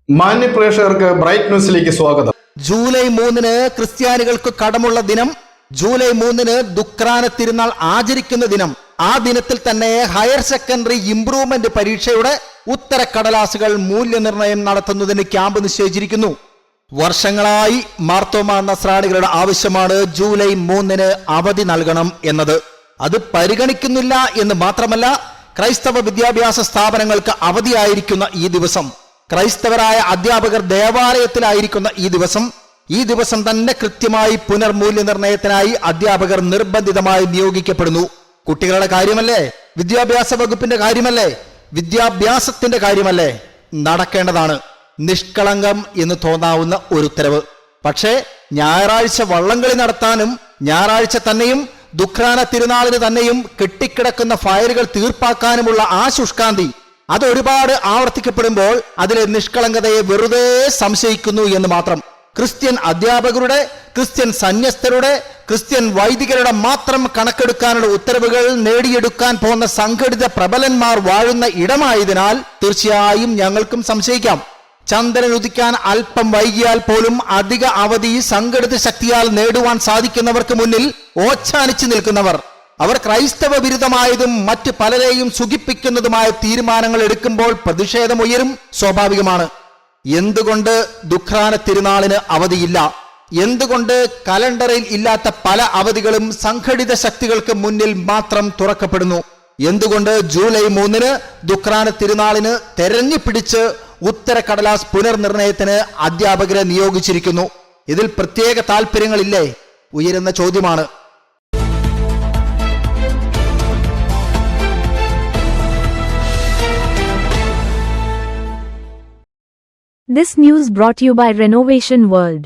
മാന്യ പ്രേക്ഷകർക്ക് ബ്രൈറ്റ് ന്യൂസിലേക്ക് സ്വാഗതം. ജൂലൈ 3 ക്രിസ്ത്യാനികൾക്ക് കടമുള്ള ദിനം. ജൂലൈ 3 ദുഃഖ്രാന തിരുനാൾ ആചരിക്കുന്ന ദിനം. ആ ദിനത്തിൽ തന്നെ ഹയർ സെക്കൻഡറി ഇംപ്രൂവ്മെന്റ് പരീക്ഷയുടെ ഉത്തരക്കടലാസുകൾ മൂല്യനിർണ്ണയം നടത്തുന്നതിന് ക്യാമ്പ് നിശ്ചയിച്ചിരിക്കുന്നു. വർഷങ്ങളായി മാർത്തോമാ നസ്രാണികളുടെ ആവശ്യമാണ് ജൂലൈ 3 അവധി നൽകണം എന്നത്. അത് പരിഗണിക്കുന്നില്ല എന്ന് മാത്രമല്ല, ക്രൈസ്തവ വിദ്യാഭ്യാസ സ്ഥാപനങ്ങൾക്ക് അവധിയായിരിക്കുന്ന ഈ ദിവസം, ക്രൈസ്തവരായ അധ്യാപകർ ദേവാലയത്തിലായിരിക്കുന്ന ഈ ദിവസം തന്നെ കൃത്യമായി പുനർമൂല്യനിർണ്ണയത്തിനായി അധ്യാപകർ നിർബന്ധിതമായി നിയോഗിക്കപ്പെടുന്നു. കുട്ടികളുടെ കാര്യമല്ലേ, വിദ്യാഭ്യാസ വകുപ്പിന്റെ കാര്യമല്ലേ, വിദ്യാഭ്യാസത്തിന്റെ കാര്യമല്ലേ, നടക്കേണ്ടതാണ്. നിഷ്കളങ്കം എന്ന് തോന്നാവുന്ന ഒരു ഉത്തരവ്. പക്ഷേ ഞായറാഴ്ച വള്ളംകളി നടത്താനും ഞായറാഴ്ച തന്നെയും ദുഃഖ്രാന തിരുനാളിന് തന്നെയും കെട്ടിക്കിടക്കുന്ന ഫയലുകൾ തീർപ്പാക്കാനുമുള്ള ആ ശുഷ്കാന്തി അത് ഒരുപാട് ആവർത്തിക്കപ്പെടുമ്പോൾ അതിലെ നിഷ്കളങ്കതയെ വെറുതെ സംശയിക്കുന്നു എന്ന് മാത്രം. ക്രിസ്ത്യൻ അധ്യാപകരുടെ, ക്രിസ്ത്യൻ സന്യസ്തരുടെ, ക്രിസ്ത്യൻ വൈദികരുടെ മാത്രം കണക്കെടുക്കാനുള്ള ഉത്തരവുകൾ നേടിയെടുക്കാൻ പോകുന്ന സംഘടിത പ്രബലന്മാർ വാഴുന്ന ഇടമായതിനാൽ തീർച്ചയായും ഞങ്ങൾക്കും സംശയിക്കാം. ചന്ദ്രൻ ഉദിക്കാൻ അല്പം വൈകിയാൽ പോലും അധിക അവധി സംഘടിത ശക്തിയാൽ നേടുവാൻ സാധിക്കുന്നവർക്ക് മുന്നിൽ ഓച്ചാനിച്ചു നിൽക്കുന്നവർ, അവർ ക്രൈസ്തവ വിരുദ്ധമായതും മറ്റ് പലരെയും സുഖിപ്പിക്കുന്നതുമായ തീരുമാനങ്ങൾ എടുക്കുമ്പോൾ പ്രതിഷേധമുയരും, സ്വാഭാവികമാണ്. എന്തുകൊണ്ട് ദുഃഖ്രാന തിരുനാളിന് അവധിയില്ല? എന്തുകൊണ്ട് കലണ്ടറിൽ ഇല്ലാത്ത പല അവധികളും സംഘടിത ശക്തികൾക്ക് മുന്നിൽ മാത്രം തുറക്കപ്പെടുന്നു? എന്തുകൊണ്ട് ജൂലൈ 3 ദുഃഖ്രാന തിരുനാളിന് തെരഞ്ഞു പിടിച്ച് ഉത്തരക്കടലാസ് പുനർനിർണയത്തിന് അധ്യാപകരെ നിയോഗിച്ചിരിക്കുന്നു? ഇതിൽ പ്രത്യേക താല്പര്യങ്ങളില്ലേ? ഉയരുന്ന ചോദ്യമാണ്. This news brought you by Renovation World.